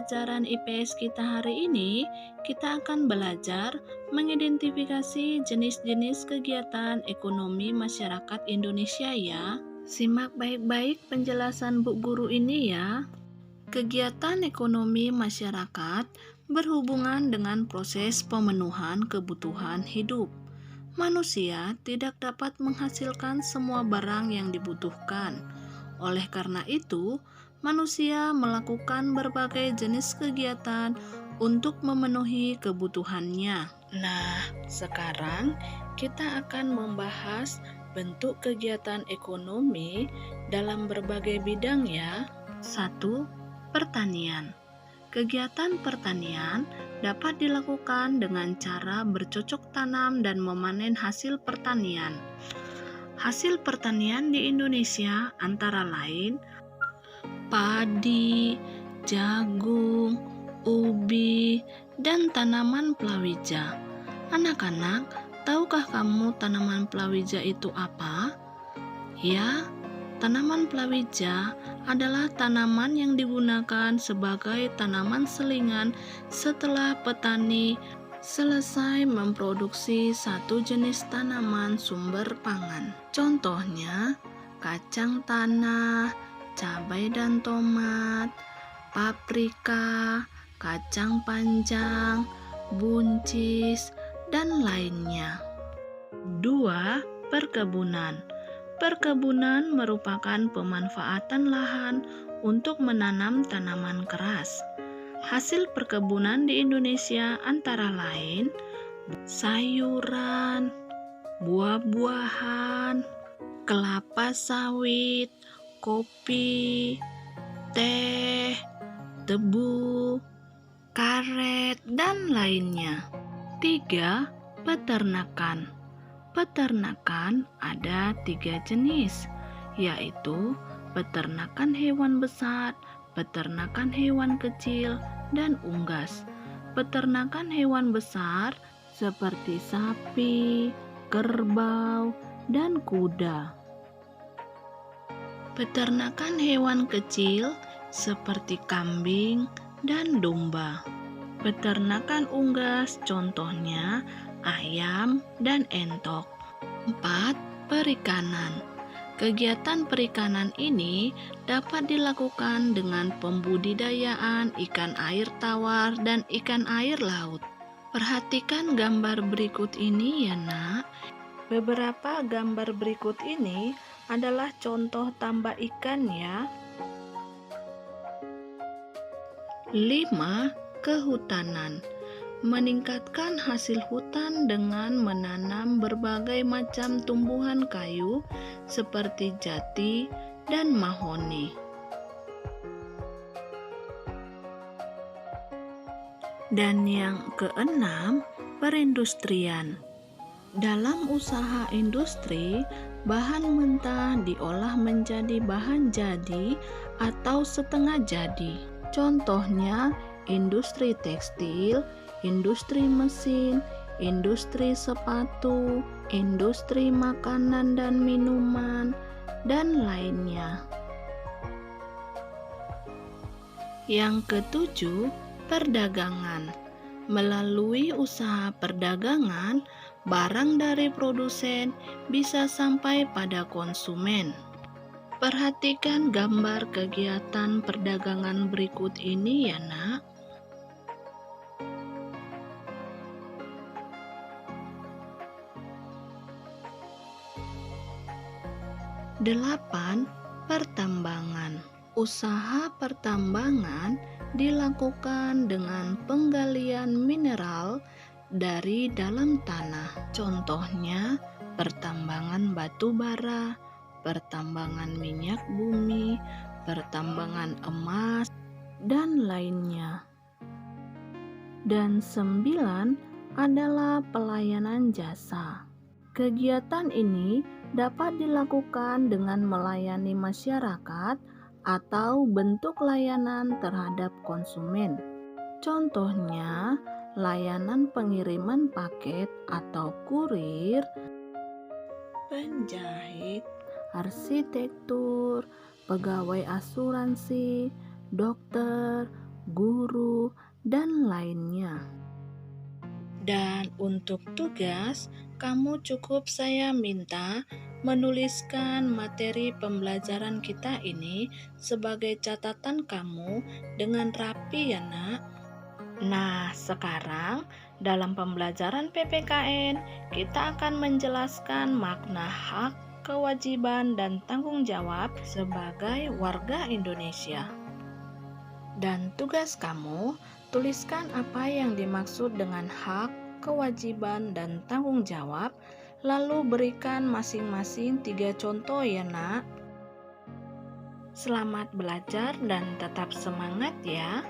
pelajaran IPS kita hari ini, kita akan belajar mengidentifikasi jenis-jenis kegiatan ekonomi masyarakat Indonesia ya. Simak baik-baik penjelasan Bu Guru ini ya. Kegiatan ekonomi masyarakat berhubungan dengan proses pemenuhan kebutuhan hidup. Manusia tidak dapat menghasilkan semua barang yang dibutuhkan. Oleh karena itu, manusia melakukan berbagai jenis kegiatan untuk memenuhi kebutuhannya. Nah, sekarang kita akan membahas bentuk kegiatan ekonomi dalam berbagai bidang ya. 1. Pertanian. Kegiatan pertanian dapat dilakukan dengan cara bercocok tanam dan memanen hasil pertanian. Hasil pertanian di Indonesia antara lain padi, jagung, ubi, dan tanaman palawija. Anak-anak, tahukah kamu tanaman palawija itu apa? Ya, tanaman palawija adalah tanaman yang digunakan sebagai tanaman selingan setelah petani selesai memproduksi satu jenis tanaman sumber pangan. Contohnya, kacang tanah, cabai dan tomat, paprika, kacang panjang, buncis, dan lainnya. 2. Perkebunan. Perkebunan merupakan pemanfaatan lahan untuk menanam tanaman keras. Hasil perkebunan di Indonesia antara lain sayuran, buah-buahan, kelapa sawit, kopi, teh, tebu, karet, dan lainnya. 3. Peternakan. Peternakan ada 3 jenis, yaitu peternakan hewan besar, peternakan hewan kecil, dan unggas. Peternakan hewan besar seperti sapi, kerbau, dan kuda. Peternakan hewan kecil seperti kambing dan domba. Peternakan unggas contohnya ayam dan entok. 4. Perikanan. Kegiatan perikanan ini dapat dilakukan dengan pembudidayaan ikan air tawar dan ikan air laut. Perhatikan gambar berikut ini ya nak. Beberapa gambar berikut ini adalah contoh tambak ikan ya. 5. Kehutanan. Meningkatkan hasil hutan dengan menanam berbagai macam tumbuhan kayu seperti jati dan mahoni. Dan yang keenam, perindustrian. Dalam usaha industri, bahan mentah diolah menjadi bahan jadi atau setengah jadi. Contohnya, industri tekstil, industri mesin, industri sepatu, industri makanan dan minuman, dan lainnya. Yang ketujuh, perdagangan. Melalui usaha perdagangan, barang dari produsen bisa sampai pada konsumen. Perhatikan gambar kegiatan perdagangan berikut ini ya nak. 8. Pertambangan. Usaha pertambangan dilakukan dengan penggalian mineral dari dalam tanah. Contohnya, pertambangan batu bara, pertambangan minyak bumi, pertambangan emas, dan lainnya. Dan 9 adalah pelayanan jasa. Kegiatan ini dapat dilakukan dengan melayani masyarakat atau bentuk layanan terhadap konsumen. Contohnya, layanan pengiriman paket atau kurir, penjahit, arsitektur, pegawai asuransi, dokter, guru, dan lainnya. Dan untuk tugas, kamu cukup saya minta menuliskan materi pembelajaran kita ini sebagai catatan kamu dengan rapi ya nak. Nah, sekarang dalam pembelajaran PPKN, kita akan menjelaskan makna hak, kewajiban, dan tanggung jawab sebagai warga Indonesia. Dan tugas kamu, tuliskan apa yang dimaksud dengan hak, kewajiban, dan tanggung jawab, lalu berikan masing-masing 3 contoh ya nak. Selamat belajar dan tetap semangat ya.